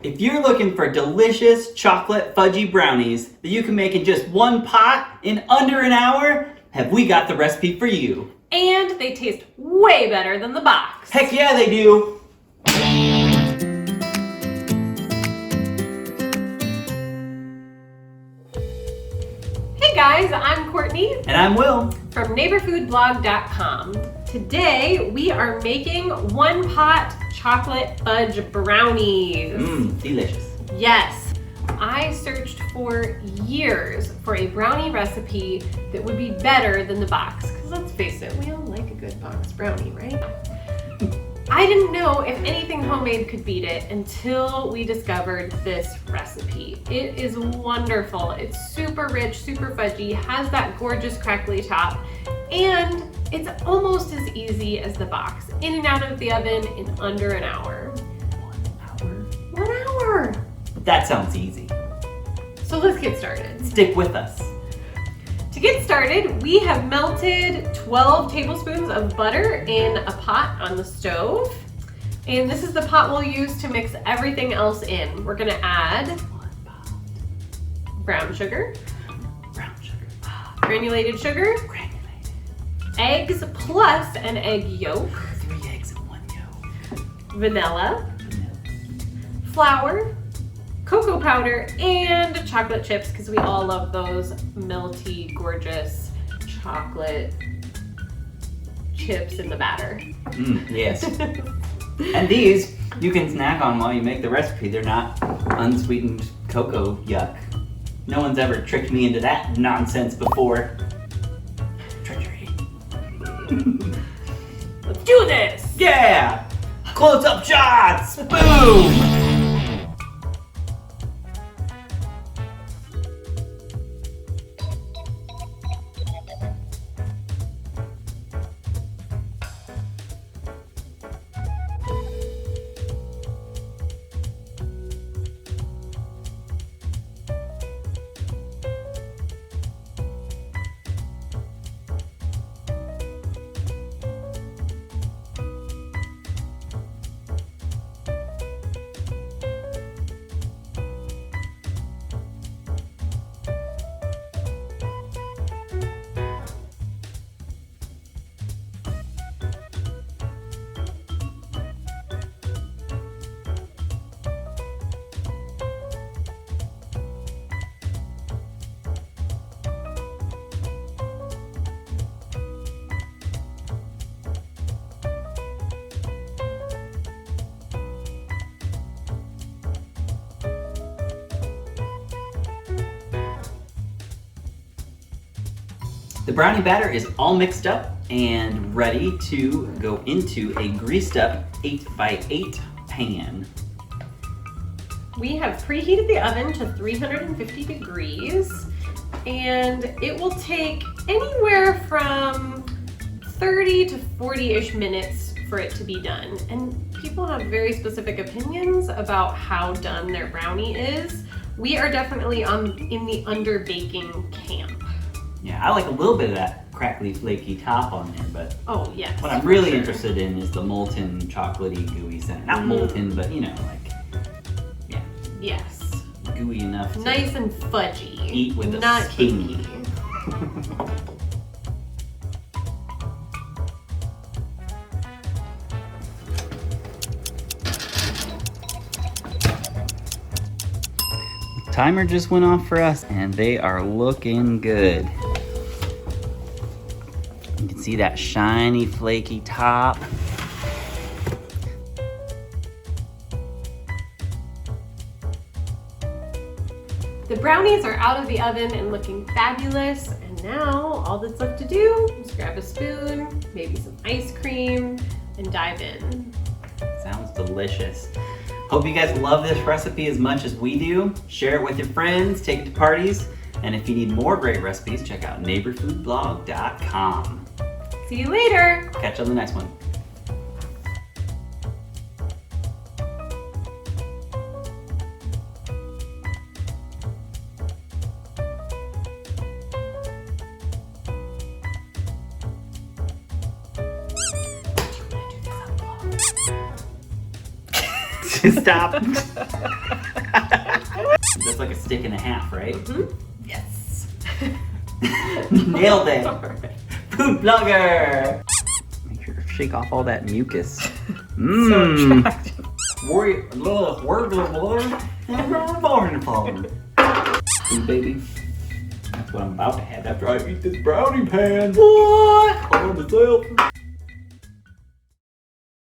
If you're looking for delicious chocolate fudgy brownies that you can make in just one pot in under an hour, have we got the recipe for you. And they taste way better than the box. Heck yeah, they do. Hey guys, I'm Courtney. And I'm Will. From NeighborFoodblog.com. Today we are making One Pot Chocolate Fudge Brownies. Delicious. Yes, I searched for years for a brownie recipe that would be better than the box. Because let's face it, we all like a good box brownie, right? I didn't know if anything homemade could beat it until we discovered this recipe. It is wonderful. It's super rich, super fudgy, has that gorgeous crackly top, and it's almost as easy as the box. In and out of the oven in under an hour. 1 hour? That sounds easy. So let's get started. Stick with us. To get started, we have melted 12 tablespoons of butter in a pot on the stove. And this is the pot we'll use to mix everything else in. We're gonna add brown sugar, granulated sugar, eggs plus an egg yolk, 3 eggs and 1 yolk, vanilla, flour, cocoa powder, and chocolate chips, because we all love those melty, gorgeous chocolate chips in the batter. Yes. And these you can snack on while you make the recipe. They're not unsweetened cocoa yuck. No one's ever tricked me into that nonsense before. Treachery. Let's do this! Yeah! Close-up shots! Boom! The brownie batter is all mixed up and ready to go into a greased up 8x8 pan. We have preheated the oven to 350 degrees, and it will take anywhere from 30 to 40-ish minutes for it to be done. And people have very specific opinions about how done their brownie is. We are definitely in the under baking camp. Yeah, I like a little bit of that crackly, flaky top on there, but oh yes, what I'm really interested in is the molten, chocolatey, gooey center. Not molten, but you know, like, yeah. Yes. Gooey enough to nice and fudgy. Eat with a not spoon. cakey. Timer just went off for us, and they are looking good. You can see that shiny, flaky top. The brownies are out of the oven and looking fabulous, and now all that's left to do is grab a spoon, maybe some ice cream, and dive in. Sounds delicious. Hope you guys love this recipe as much as we do. Share it with your friends, take it to parties, and if you need more great recipes, check out NeighborFoodblog.com. See you later! Catch you on the next one. Stop. stick and a half, right? Yes. Nailed it. All right. Food blogger. Make sure to shake off all that mucus. So Mmm. attractive. Food baby. That's what I'm about to have after I eat this brownie pan. What? All myself.